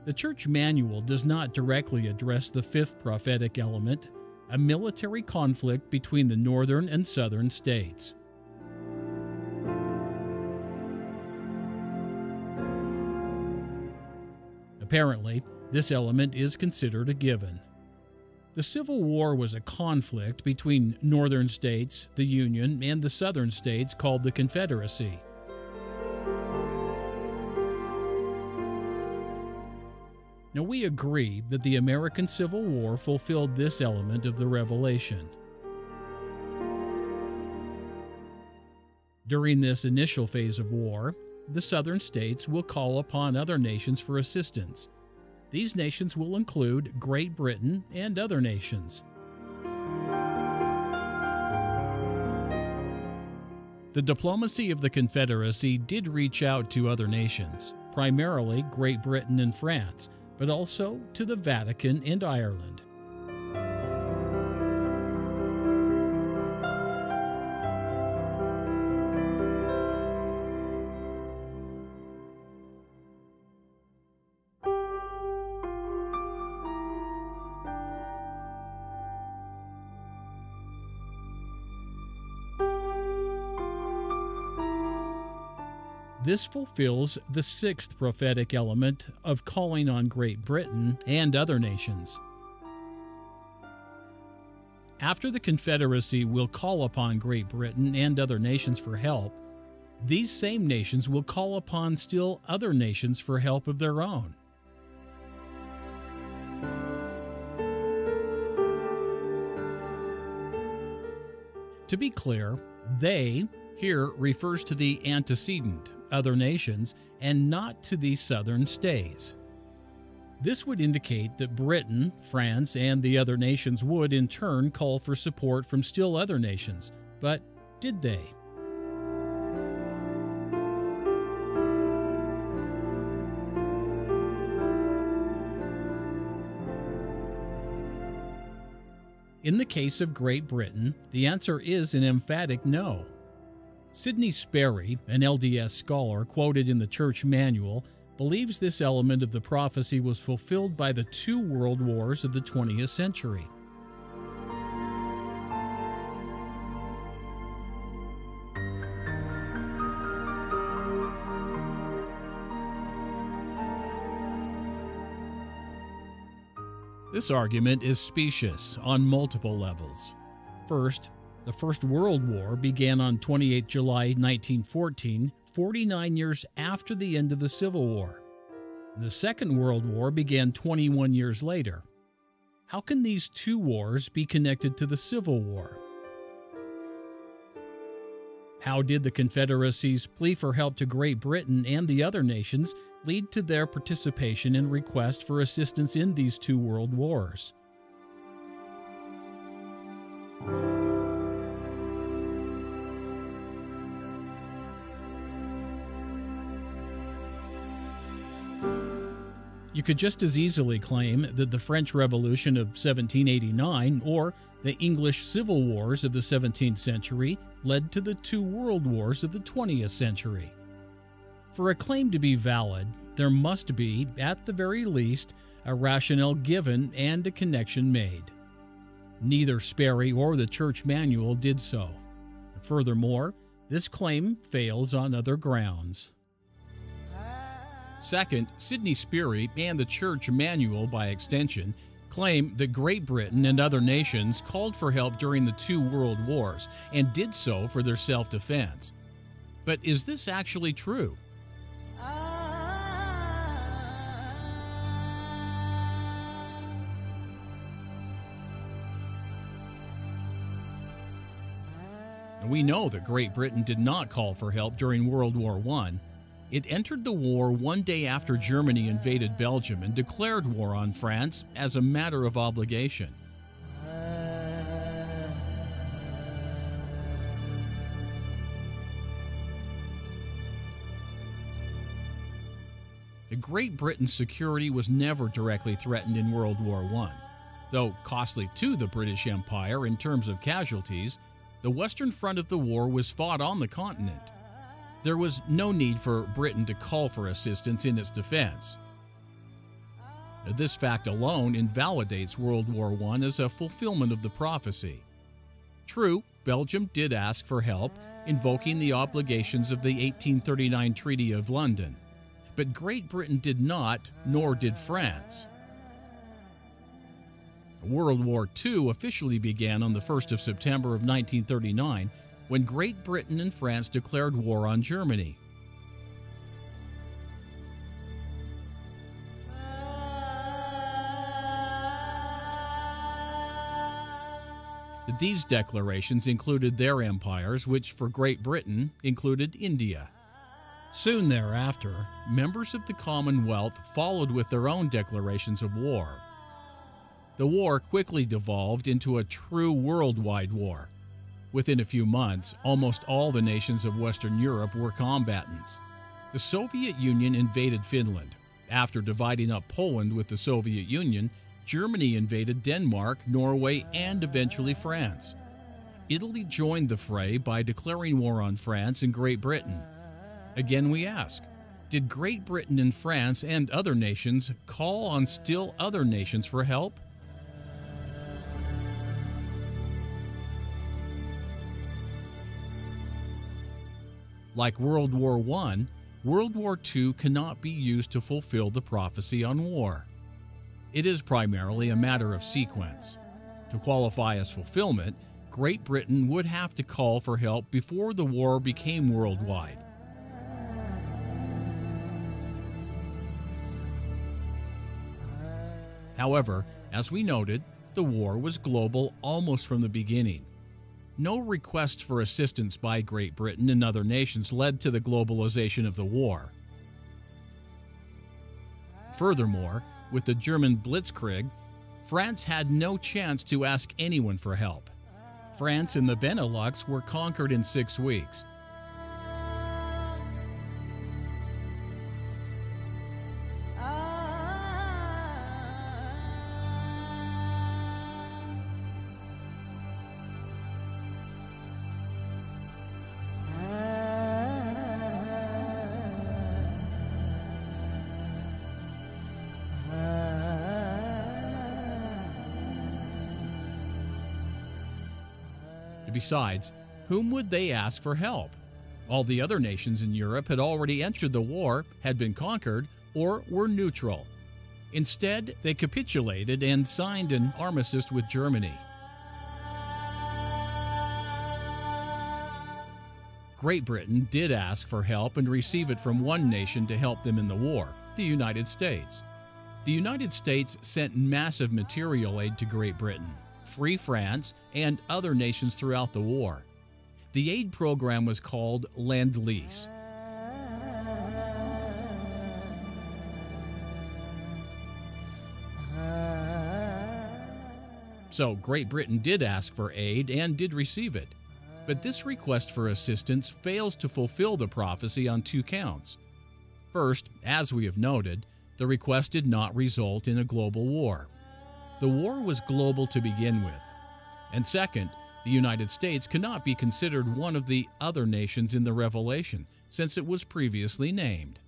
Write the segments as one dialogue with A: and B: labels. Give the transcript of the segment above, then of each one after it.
A: The church manual does not directly address the fifth prophetic element, a military conflict between the northern and southern states. Apparently, this element is considered a given. The Civil War was a conflict between northern states, the Union, and the southern states called the Confederacy. Now, we agree that the American Civil War fulfilled this element of the revelation. During this initial phase of war, the southern states will call upon other nations for assistance. These nations will include Great Britain and other nations. The diplomacy of the Confederacy did reach out to other nations, primarily Great Britain and France, but also to the Vatican and Ireland. This fulfills the sixth prophetic element of calling on Great Britain and other nations. After the Confederacy will call upon Great Britain and other nations for help, these same nations will call upon still other nations for help of their own. To be clear, they here refers to the antecedent, other nations, and not to the southern states. This would indicate that Britain, France, and the other nations would in turn call for support from still other nations. But did they? In the case of Great Britain, the answer is an emphatic no. Sidney Sperry, an LDS scholar quoted in the church manual, believes this element of the prophecy was fulfilled by the two world wars of the 20th century. This argument is specious on multiple levels. First, the First World War began on 28 July 1914, 49 years after the end of the Civil War. The Second World War began 21 years later. How can these two wars be connected to the Civil War? How did the Confederacy's plea for help to Great Britain and the other nations lead to their participation and request for assistance in these two world wars? You could just as easily claim that the French Revolution of 1789 or the English Civil Wars of the 17th century led to the two world wars of the 20th century. For a claim to be valid, there must be, at the very least, a rationale given and a connection made. Neither Sperry or the church manual did so. Furthermore, this claim fails on other grounds. Second, Sidney Sperry and the church manual, by extension, claim that Great Britain and other nations called for help during the two world wars and did so for their self-defense. But is this actually true? We know that Great Britain did not call for help during World War I. It entered the war one day after Germany invaded Belgium and declared war on France as a matter of obligation. Great Britain's security was never directly threatened in World War I. Though costly to the British Empire in terms of casualties, the Western Front of the war was fought on the continent. There was no need for Britain to call for assistance in its defense. This fact alone invalidates World War I as a fulfillment of the prophecy. True, Belgium did ask for help, invoking the obligations of the 1839 Treaty of London, but Great Britain did not, nor did France. World War II officially began on the 1st of September of 1939, when Great Britain and France declared war on Germany. These declarations included their empires, which for Great Britain included India. Soon thereafter, members of the Commonwealth followed with their own declarations of war. The war quickly devolved into a true worldwide war. Within a few months, almost all the nations of Western Europe were combatants. The Soviet Union invaded Finland. After dividing up Poland with the Soviet Union, Germany invaded Denmark, Norway, and eventually France. Italy joined the fray by declaring war on France and Great Britain. Again we ask, did Great Britain and France and other nations call on still other nations for help? Like World War I, World War II cannot be used to fulfill the prophecy on war. It is primarily a matter of sequence. To qualify as fulfillment, Great Britain would have to call for help before the war became worldwide. However, as we noted, the war was global almost from the beginning. No request for assistance by Great Britain and other nations led to the globalization of the war. Furthermore, with the German Blitzkrieg, France had no chance to ask anyone for help. France and the Benelux were conquered in 6 weeks. Besides, whom would they ask for help? All the other nations in Europe had already entered the war, had been conquered, or were neutral. Instead, they capitulated and signed an armistice with Germany. Great Britain did ask for help and receive it from one nation to help them in the war, the United States. The United States sent massive material aid to Great Britain, Free France, and other nations throughout the war. The aid program was called Lend-Lease. So Great Britain did ask for aid and did receive it. But this request for assistance fails to fulfill the prophecy on 2 counts. First, as we have noted, the request did not result in a global war. The war was global to begin with. And second, the United States cannot be considered one of the other nations in the Revelation, since it was previously named.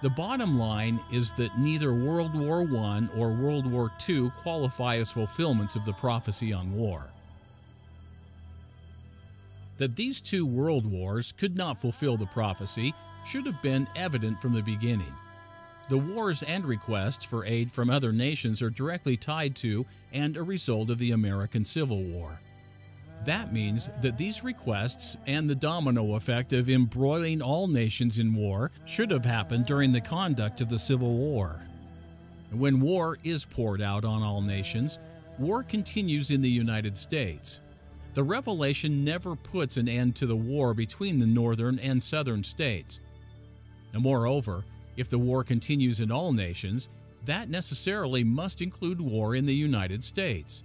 A: The bottom line is that neither World War I or World War II qualify as fulfillments of the prophecy on war. That these 2 world wars could not fulfill the prophecy should have been evident from the beginning. The wars and requests for aid from other nations are directly tied to and a result of the American Civil War. That means that these requests and the domino effect of embroiling all nations in war should have happened during the conduct of the Civil War. When war is poured out on all nations, war continues in the United States. The Revelation never puts an end to the war between the northern and southern states. And moreover, if the war continues in all nations, that necessarily must include war in the United States.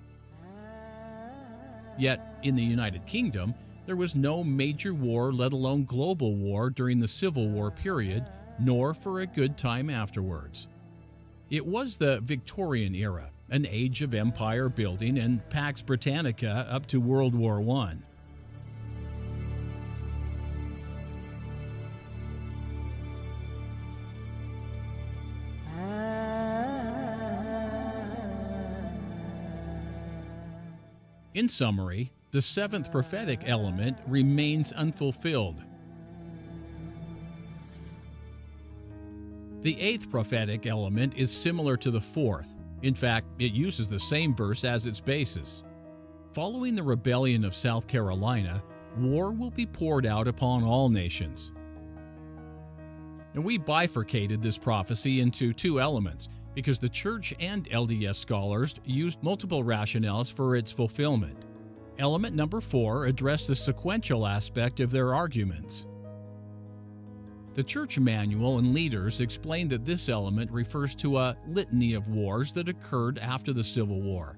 A: Yet, in the United Kingdom, there was no major war, let alone global war, during the Civil War period, nor for a good time afterwards. It was the Victorian era, an age of empire building and Pax Britannica up to World War I. In summary, the seventh prophetic element remains unfulfilled. The eighth prophetic element is similar to the fourth. In fact, it uses the same verse as its basis. Following the rebellion of South Carolina, war will be poured out upon all nations. Now, we bifurcated this prophecy into two elements because the church and LDS scholars used multiple rationales for its fulfillment. Element number 4 addressed the sequential aspect of their arguments. The church manual and leaders explained that this element refers to a litany of wars that occurred after the Civil War.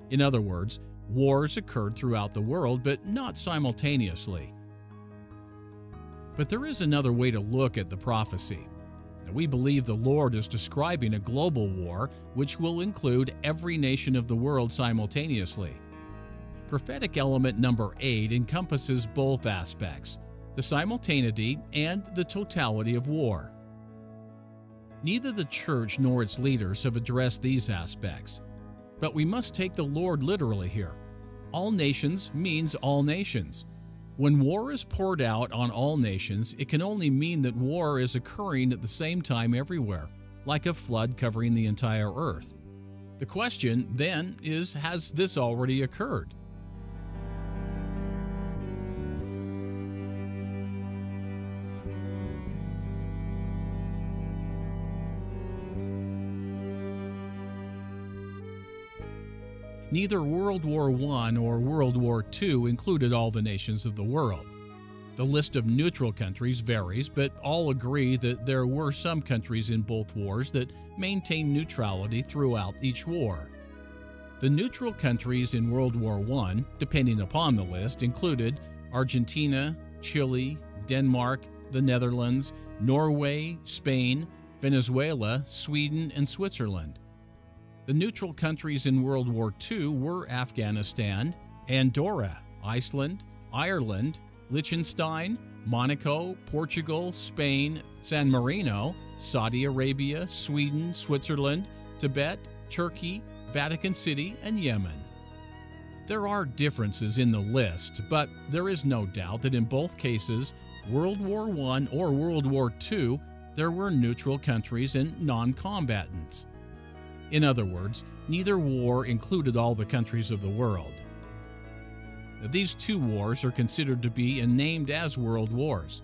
A: In other words, wars occurred throughout the world, but not simultaneously. But there is another way to look at the prophecy. We believe the Lord is describing a global war which will include every nation of the world simultaneously. Prophetic element number 8 encompasses both aspects, the simultaneity and the totality of war. Neither the church nor its leaders have addressed these aspects, but we must take the Lord literally here. All nations means all nations. When war is poured out on all nations, it can only mean that war is occurring at the same time everywhere, like a flood covering the entire earth. The question, then, is, has this already occurred? Neither World War I or World War II included all the nations of the world. The list of neutral countries varies, but all agree that there were some countries in both wars that maintained neutrality throughout each war. The neutral countries in World War I, depending upon the list, included Argentina, Chile, Denmark, the Netherlands, Norway, Spain, Venezuela, Sweden, and Switzerland. The neutral countries in World War II were Afghanistan, Andorra, Iceland, Ireland, Liechtenstein, Monaco, Portugal, Spain, San Marino, Saudi Arabia, Sweden, Switzerland, Tibet, Turkey, Vatican City, and Yemen. There are differences in the list, but there is no doubt that in both cases, World War I or World War II, there were neutral countries and non-combatants. In other words, neither war included all the countries of the world. These two wars are considered to be and named as world wars.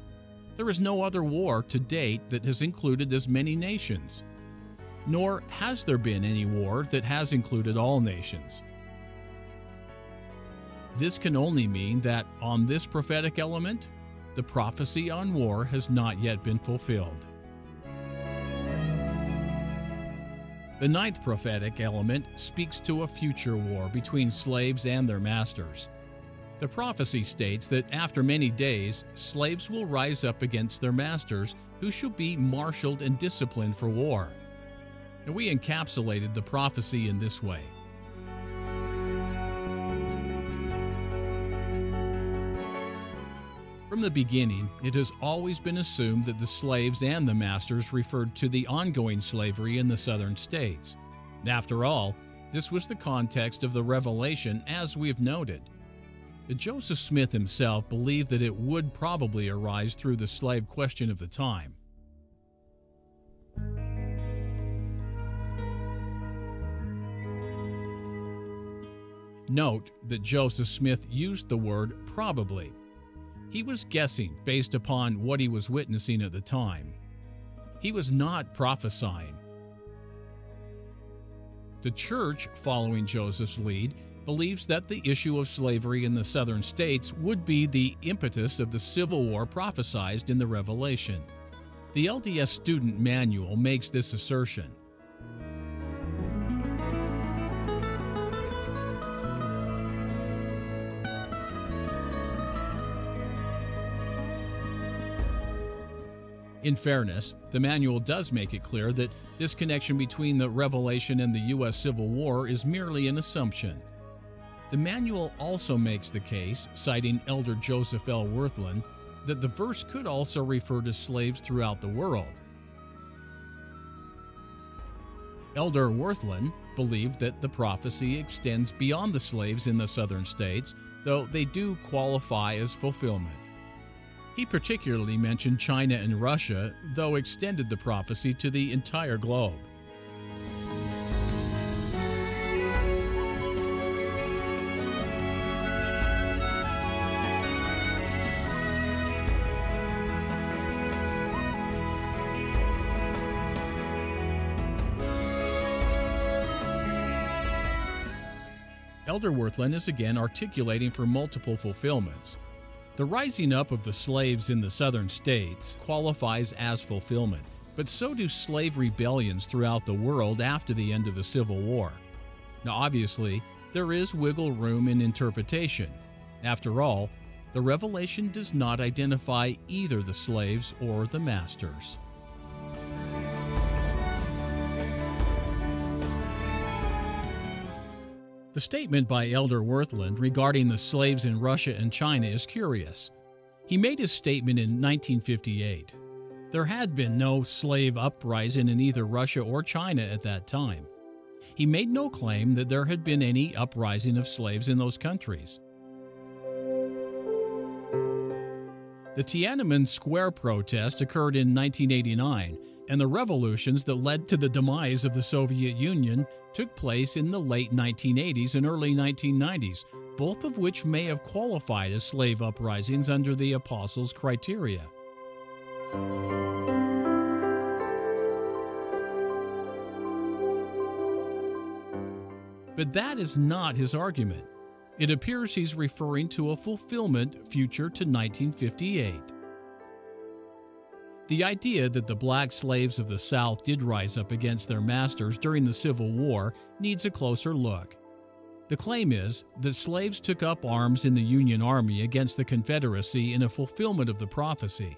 A: There is no other war to date that has included as many nations. Nor has there been any war that has included all nations. This can only mean that on this prophetic element, the prophecy on war has not yet been fulfilled. The ninth prophetic element speaks to a future war between slaves and their masters. The prophecy states that after many days, slaves will rise up against their masters, who shall be marshaled and disciplined for war. And we encapsulated the prophecy in this way. From the beginning, it has always been assumed that the slaves and the masters referred to the ongoing slavery in the southern states. After all, this was the context of the revelation, as we have noted. Joseph Smith himself believed that it would probably arise through the slave question of the time. Note that Joseph Smith used the word probably. He was guessing based upon what he was witnessing at the time. He was not prophesying. The church, following Joseph's lead, believes that the issue of slavery in the southern states would be the impetus of the Civil War prophesied in the Revelation. The LDS Student Manual makes this assertion. In fairness, the manual does make it clear that this connection between the Revelation and the U.S. Civil War is merely an assumption. The manual also makes the case, citing Elder Joseph L. Worthland, that the verse could also refer to slaves throughout the world. Elder Worthland, believed that the prophecy extends beyond the slaves in the southern states, though they do qualify as fulfillment. He particularly mentioned China and Russia, though extended the prophecy to the entire globe. Elder Worthland is again articulating for multiple fulfillments. The rising up of the slaves in the southern states qualifies as fulfillment, but so do slave rebellions throughout the world after the end of the Civil War. Now, obviously, there is wiggle room in interpretation. After all, the revelation does not identify either the slaves or the masters. The statement by Elder Worthland regarding the slaves in Russia and China is curious. He made his statement in 1958. There had been no slave uprising in either Russia or China at that time. He made no claim that there had been any uprising of slaves in those countries. The Tiananmen Square protest occurred in 1989, and the revolutions that led to the demise of the Soviet Union took place in the late 1980s and early 1990s, both of which may have qualified as slave uprisings under the Apostles' criteria. But that is not his argument. It appears he's referring to a fulfillment future to 1958. The idea that the black slaves of the South did rise up against their masters during the Civil War needs a closer look. The claim is that slaves took up arms in the Union Army against the Confederacy in a fulfillment of the prophecy.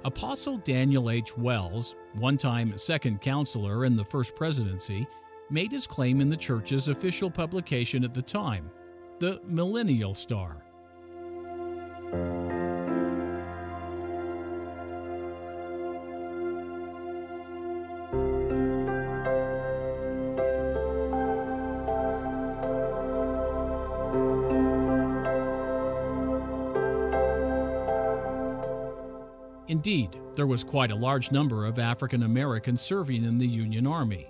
A: Apostle Daniel H. Wells, one-time second counselor in the First Presidency, made his claim in the church's official publication at the time, the Millennial Star. Indeed, there was quite a large number of African Americans serving in the Union Army.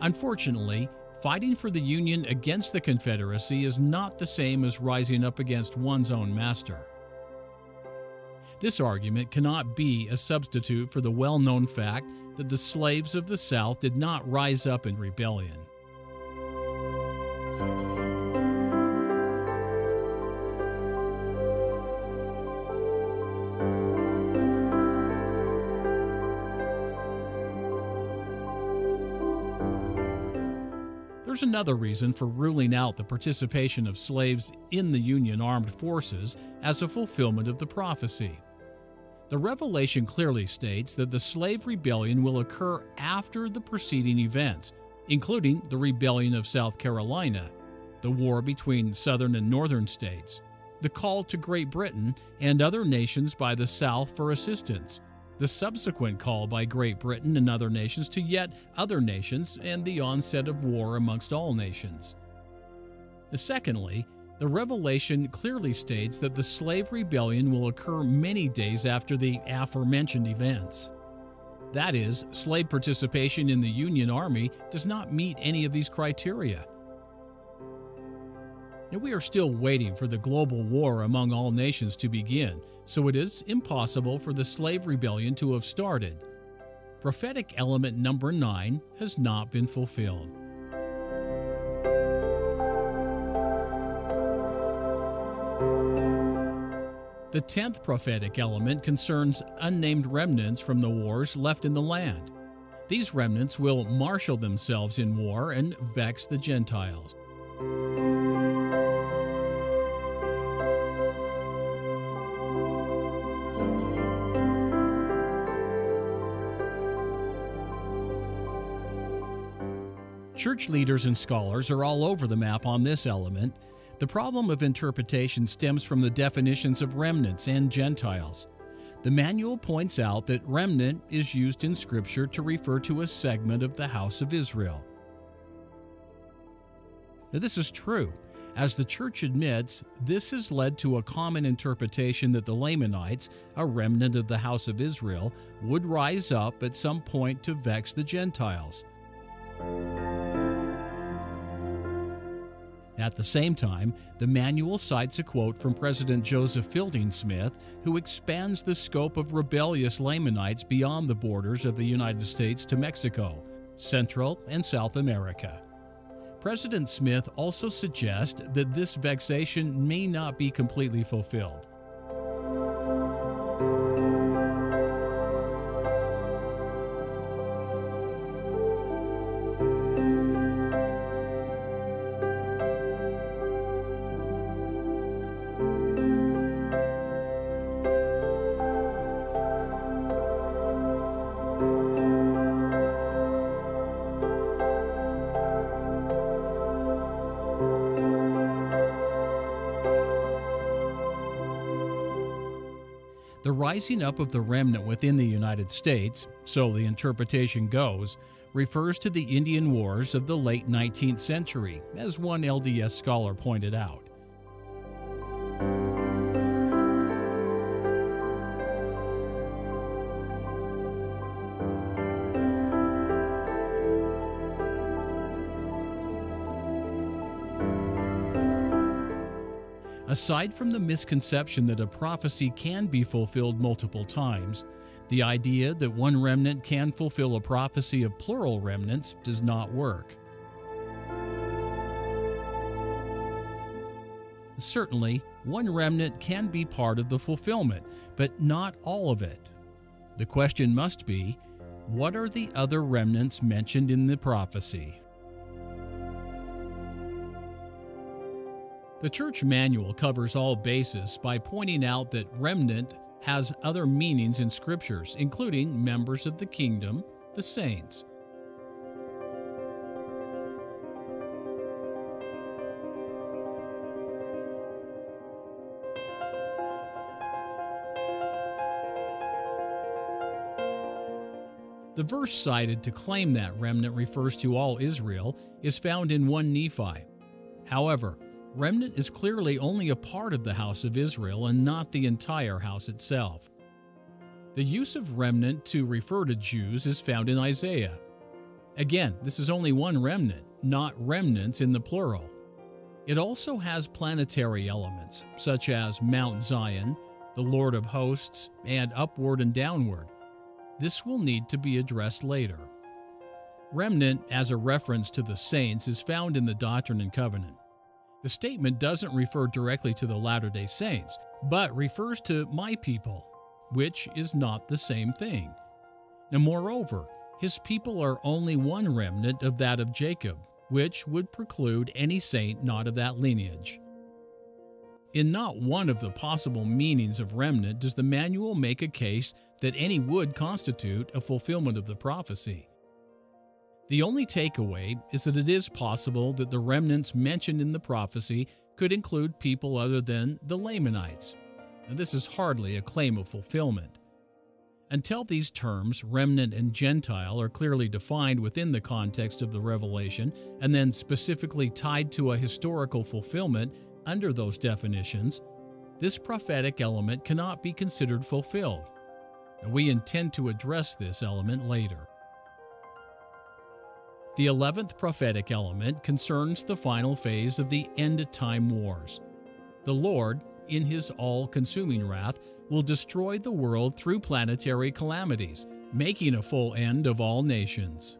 A: Unfortunately, fighting for the Union against the Confederacy is not the same as rising up against one's own master. This argument cannot be a substitute for the well-known fact that the slaves of the South did not rise up in rebellion. There's another reason for ruling out the participation of slaves in the Union armed forces as a fulfillment of the prophecy. The revelation clearly states that the slave rebellion will occur after the preceding events, including the rebellion of South Carolina, the war between southern and northern states, the call to Great Britain and other nations by the South for assistance, the subsequent call by Great Britain and other nations to yet other nations, and the onset of war amongst all nations. Secondly, the revelation clearly states that the slave rebellion will occur many days after the aforementioned events. That is, slave participation in the Union Army does not meet any of these criteria. Now, we are still waiting for the global war among all nations to begin, so it is impossible for the slave rebellion to have started. Prophetic element number 9 has not been fulfilled. The 10th prophetic element concerns unnamed remnants from the wars left in the land. These remnants will marshal themselves in war and vex the Gentiles. Church leaders and scholars are all over the map on this element. The problem of interpretation stems from the definitions of remnants and Gentiles. The manual points out that remnant is used in Scripture to refer to a segment of the house of Israel. Now, this is true. As the Church admits, this has led to a common interpretation that the Lamanites, a remnant of the house of Israel, would rise up at some point to vex the Gentiles. At the same time, the manual cites a quote from President Joseph Fielding Smith, who expands the scope of rebellious Lamanites beyond the borders of the United States to Mexico, Central and South America. President Smith also suggests that this vexation may not be completely fulfilled. The rising up of the remnant within the United States, so the interpretation goes, refers to the Indian Wars of the late 19th century, as one LDS scholar pointed out. Aside from the misconception that a prophecy can be fulfilled multiple times, the idea that one remnant can fulfill a prophecy of plural remnants does not work. Certainly, one remnant can be part of the fulfillment, but not all of it. The question must be, what are the other remnants mentioned in the prophecy? The Church Manual covers all bases by pointing out that remnant has other meanings in Scriptures, including members of the kingdom, the saints. The verse cited to claim that remnant refers to all Israel is found in 1 Nephi. However, remnant is clearly only a part of the house of Israel and not the entire house itself. The use of remnant to refer to Jews is found in Isaiah. Again, this is only one remnant, not remnants in the plural. It also has planetary elements, such as Mount Zion, the Lord of hosts, and upward and downward. This will need to be addressed later. Remnant, as a reference to the saints, is found in the Doctrine and Covenant. The statement doesn't refer directly to the Latter-day Saints, but refers to my people, which is not the same thing. Now, moreover, his people are only one remnant of that of Jacob, which would preclude any saint not of that lineage. In not one of the possible meanings of remnant does the manual make a case that any would constitute a fulfillment of the prophecy. The only takeaway is that it is possible that the remnants mentioned in the prophecy could include people other than the Lamanites. And this is hardly a claim of fulfillment. Until these terms, remnant and Gentile, are clearly defined within the context of the revelation and then specifically tied to a historical fulfillment under those definitions, this prophetic element cannot be considered fulfilled. And we intend to address this element later. The 11th prophetic element concerns the final phase of the end-time wars. The Lord, in his all-consuming wrath, will destroy the world through planetary calamities, making a full end of all nations.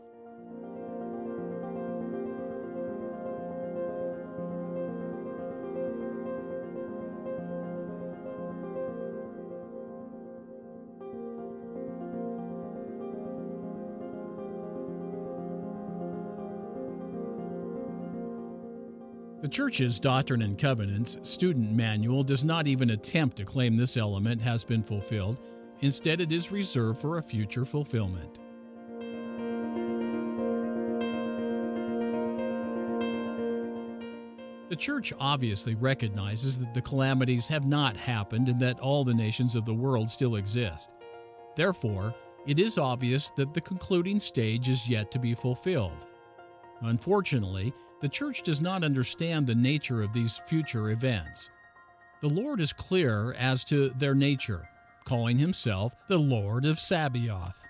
A: The Church's Doctrine and Covenants student manual does not even attempt to claim this element has been fulfilled. Instead, it is reserved for a future fulfillment. The Church obviously recognizes that the calamities have not happened and that all the nations of the world still exist. Therefore, it is obvious that the concluding stage is yet to be fulfilled. Unfortunately, the Church does not understand the nature of these future events. The Lord is clear as to their nature, calling himself the Lord of Sabaoth.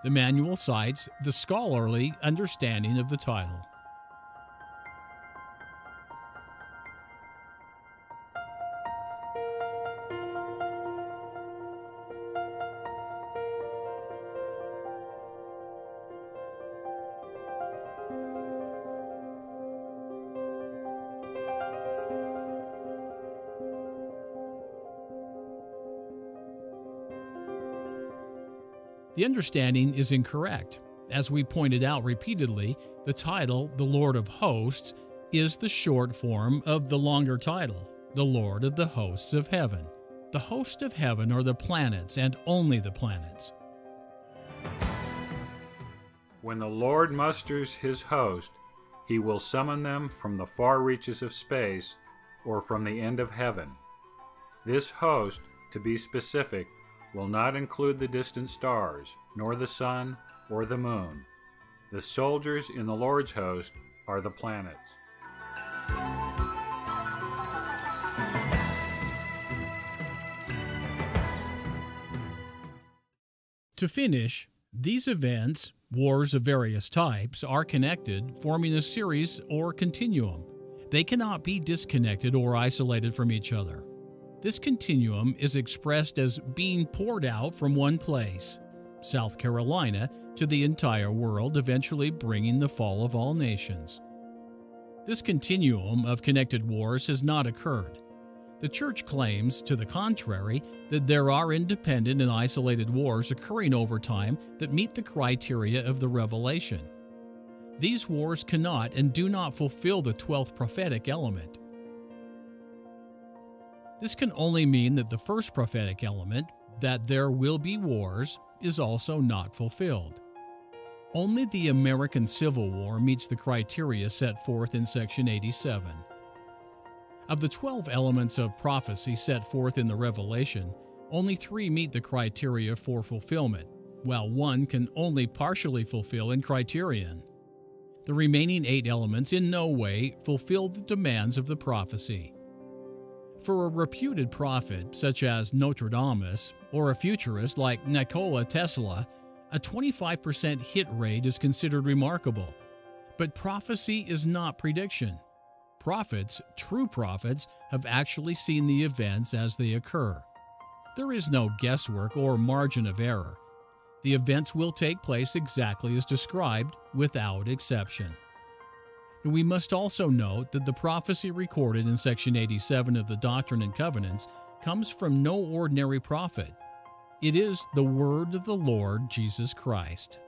A: The manual cites the scholarly understanding of the title. The understanding is incorrect. As we pointed out repeatedly, the title, the Lord of Hosts, is the short form of the longer title, the Lord of the Hosts of Heaven. The hosts of heaven are the planets and only the planets.
B: When the Lord musters his host, he will summon them from the far reaches of space or from the end of heaven. This host, to be specific, will not include the distant stars, nor the sun or the moon. The soldiers in the Lord's host are the planets.
A: To finish, these events, wars of various types, are connected, forming a series or continuum. They cannot be disconnected or isolated from each other. This continuum is expressed as being poured out from one place, South Carolina, to the entire world, eventually bringing the fall of all nations. This continuum of connected wars has not occurred. The Church claims, to the contrary, that there are independent and isolated wars occurring over time that meet the criteria of the Revelation. These wars cannot and do not fulfill the 12th prophetic element. This can only mean that the first prophetic element, that there will be wars, is also not fulfilled. Only the American Civil War meets the criteria set forth in section 87. Of the 12 elements of prophecy set forth in the Revelation, only 3 meet the criteria for fulfillment, while 1 can only partially fulfill in criterion. The remaining 8 elements in no way fulfill the demands of the prophecy. For a reputed prophet, such as Nostradamus, or a futurist like Nikola Tesla, a 25% hit rate is considered remarkable. But prophecy is not prediction. Prophets, true prophets, have actually seen the events as they occur. There is no guesswork or margin of error. The events will take place exactly as described, without exception. We must also note that the prophecy recorded in section 87 of the Doctrine and Covenants comes from no ordinary prophet. It is the word of the Lord Jesus Christ.